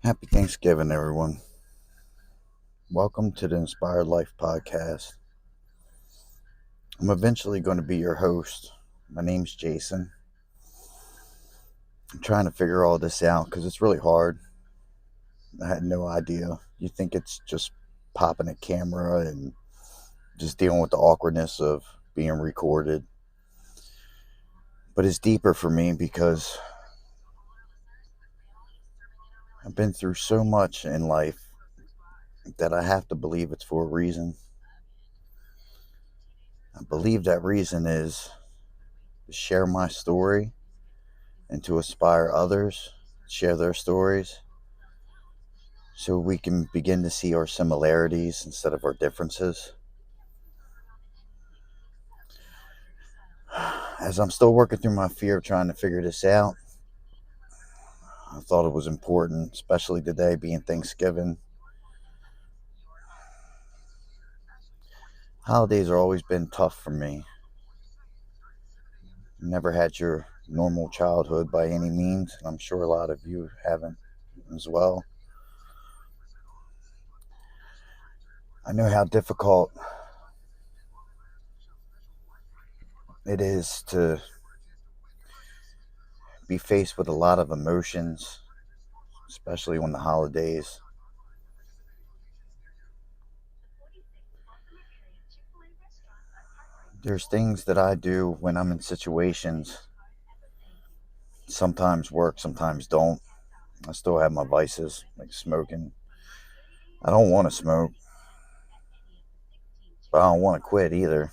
Happy Thanksgiving, everyone. Welcome to the Inspired Life podcast. I'm eventually going to be your host. My name's Jason. I'm trying to figure all this out because it's really hard. I had no idea. You think it's just popping a camera and just dealing with the awkwardness of being recorded. But it's deeper for me because I've been through so much in life that I have to believe it's for a reason. I believe that reason is to share my story and to inspire others, share their stories, so we can begin to see our similarities instead of our differences. As I'm still working through my fear of trying to figure this out, I thought it was important, especially today being Thanksgiving. Holidays are always been tough for me. Never had your normal childhood by any means, and I'm sure a lot of you haven't as well. I know how difficult it is to be faced with a lot of emotions, especially when the holidays. There's things that I do when I'm in situations, sometimes work, sometimes don't. I still have my vices, like smoking. I don't want to smoke, but I don't want to quit either.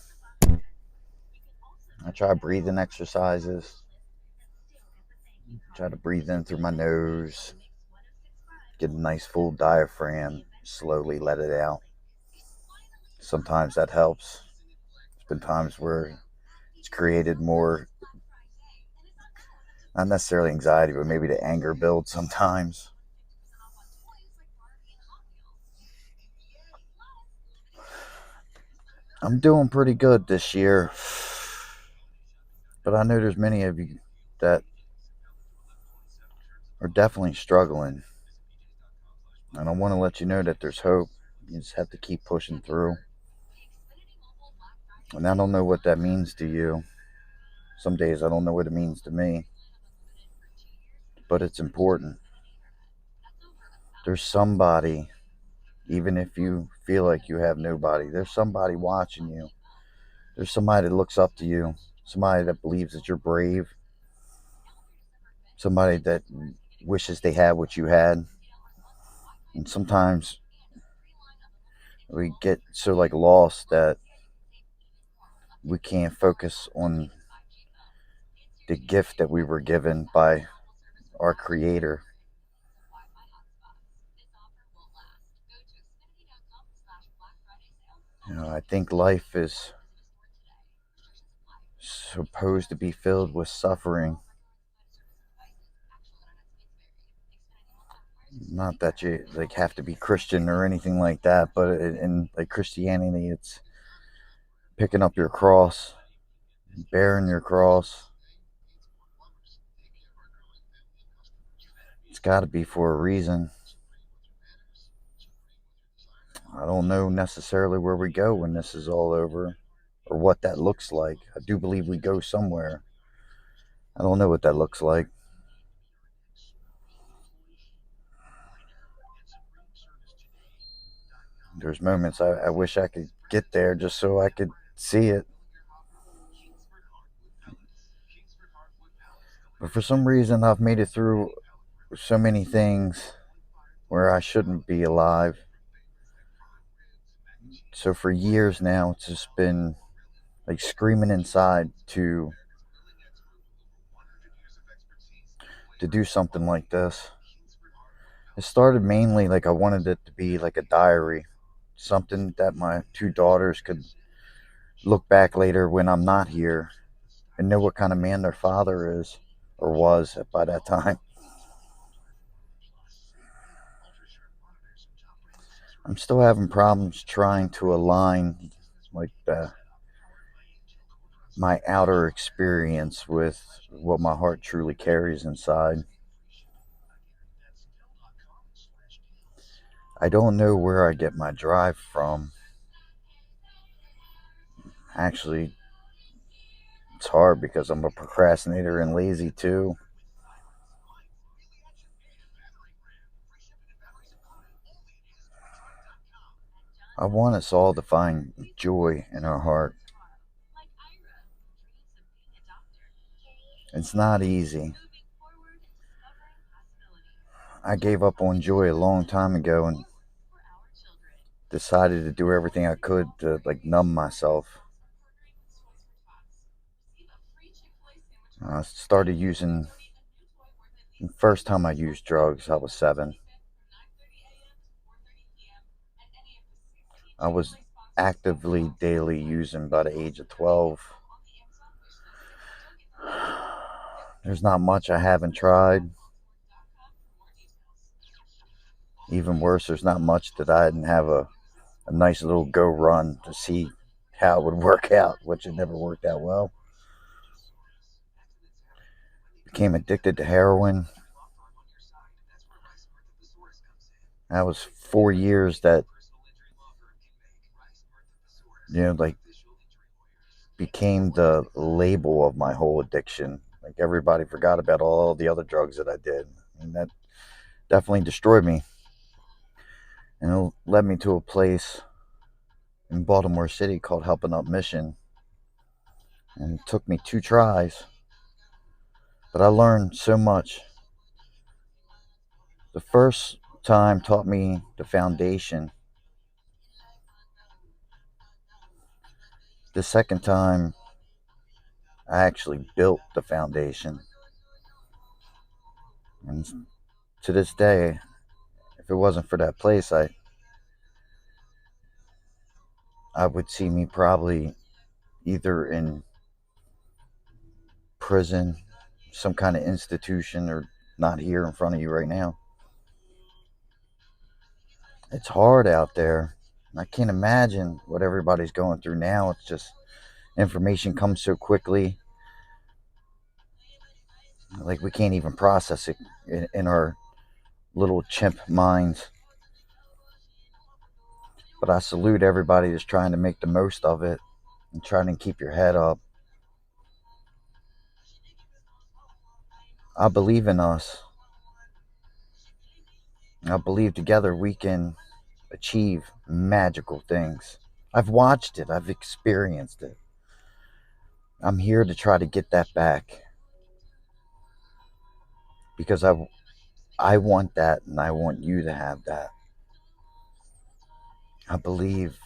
I try breathing exercises, try to breathe in through my nose, get a nice full diaphragm, slowly let it out. Sometimes that helps. There's been times where it's created more, not necessarily anxiety, but maybe the anger builds sometimes. I'm doing pretty good this year, but I know there's many of you that are definitely struggling. And I want to let you know that there's hope. You just have to keep pushing through. And I don't know what that means to you. Some days I don't know what it means to me, but it's important. There's somebody, even if you feel like you have nobody, there's somebody watching you. There's somebody that looks up to you, somebody that believes that you're brave, somebody that wishes they had what you had. And sometimes we get so lost that we can't focus on the gift that we were given by our creator. I think life is supposed to be filled with suffering. Not that you have to be Christian or anything like that, but in Christianity, it's picking up your cross, bearing your cross. It's got to be for a reason. I don't know necessarily where we go when this is all over or what that looks like. I do believe we go somewhere. I don't know what that looks like. There's moments I wish I could get there just so I could see it. But for some reason, I've made it through so many things where I shouldn't be alive. So for years now, it's just been like screaming inside to do something like this. It started mainly like I wanted it to be like a diary, something that my two daughters could look back later when I'm not here and know what kind of man their father is or was by that time. I'm still having problems trying to align like my outer experience with what my heart truly carries inside. I don't know where I get my drive from. Actually, it's hard because I'm a procrastinator and lazy too. I want us all to find joy in our heart. It's not easy. I gave up on joy a long time ago and decided to do everything I could to numb myself. I started using. The first time I used drugs, I was 7. I was actively daily using by the age of 12. There's not much I haven't tried. Even worse, there's not much that I didn't have a nice little go run to see how it would work out, which it never worked out well. Became addicted to heroin. That was 4 years that, became the label of my whole addiction. Like everybody forgot about all the other drugs that I did. And that definitely destroyed me. And it led me to a place in Baltimore City called Helping Up Mission. And it took me 2 tries, but I learned so much. The first time taught me the foundation. The second time, I actually built the foundation. And to this day, if it wasn't for that place, I would see me probably either in prison, some kind of institution, or not here in front of you right now. It's hard out there. I can't imagine what everybody's going through now. It's just information comes so quickly. Like we can't even process it in our little chimp minds. But I salute everybody that's trying to make the most of it and trying to keep your head up. I believe in us. I believe together we can achieve magical things. I've watched it, I've experienced it. I'm here to try to get that back because I want that and I want you to have that. I believe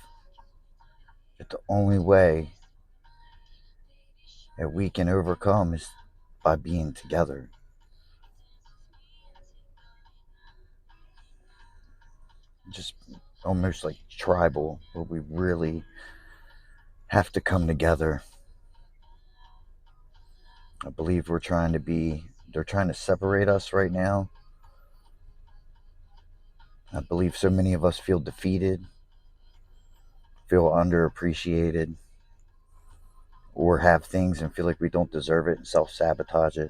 that the only way that we can overcome is by being together. Just almost like tribal, where we really have to come together. I believe they're trying to separate us right now. I believe so many of us feel defeated, feel underappreciated, or have things and feel like we don't deserve it and self sabotage it.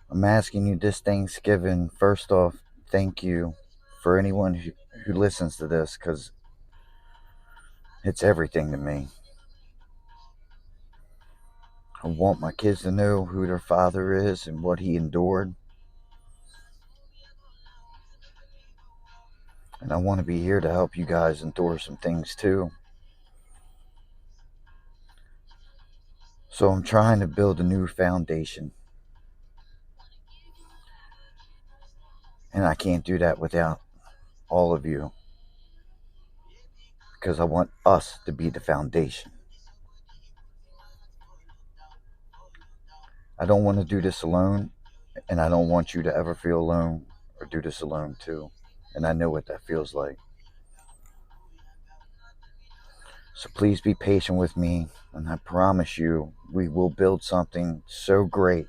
I'm asking you this Thanksgiving, first off, thank you for anyone who listens to this because it's everything to me. I want my kids to know who their father is and what he endured. And I want to be here to help you guys endure some things too. So I'm trying to build a new foundation. And I can't do that without all of you because I want us to be the foundation. I don't want to do this alone, and I don't want you to ever feel alone or do this alone too. And I know what that feels like. So please be patient with me, and I promise you we will build something so great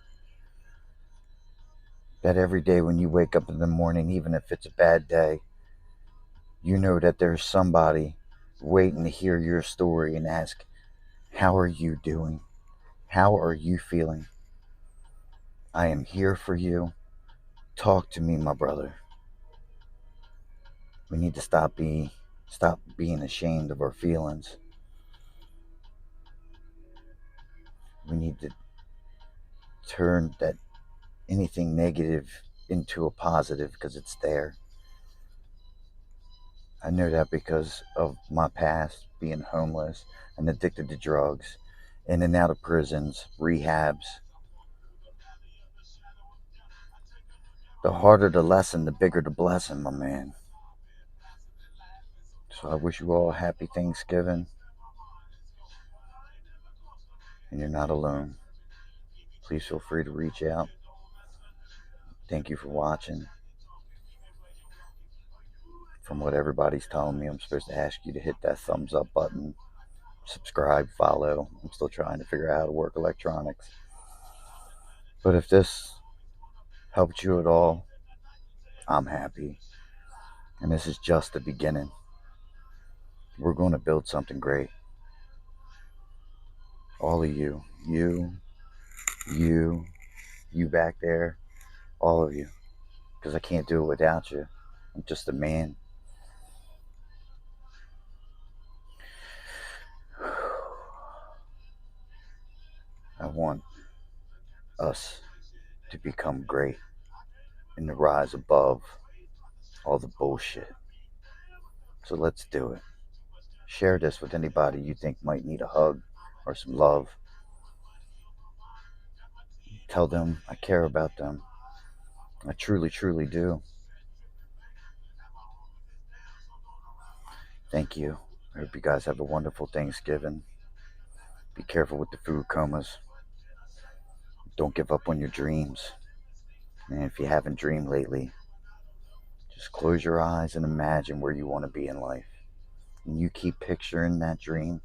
that every day when you wake up in the morning, even if it's a bad day, you know that there's somebody waiting to hear your story and ask, how are you doing? How are you feeling? I am here for you. Talk to me, my brother. We need to stop being ashamed of our feelings. We need to turn that anything negative into a positive because it's there. I know that because of my past being homeless and addicted to drugs, in and out of prisons, rehabs. The harder the lesson, the bigger the blessing, my man. So I wish you all a happy Thanksgiving, and you're not alone. Please feel free to reach out. Thank you for watching. From what everybody's telling me, I'm supposed to ask you to hit that thumbs up button, subscribe, follow. I'm still trying to figure out how to work electronics. But if this helped you at all, I'm happy. And this is just the beginning. We're going to build something great. All of you, you, you back there, all of you. Because I can't do it without you. I'm just a man. I want us to become great and to rise above all the bullshit. So let's do it. Share this with anybody you think might need a hug or some love. Tell them I care about them. I truly, truly do. Thank you. I hope you guys have a wonderful Thanksgiving. Be careful with the food comas. Don't give up on your dreams. And if you haven't dreamed lately, just close your eyes and imagine where you want to be in life. And you keep picturing that dream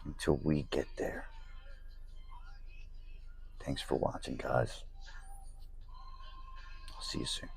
until we get there. Thanks for watching, guys. I'll see you soon.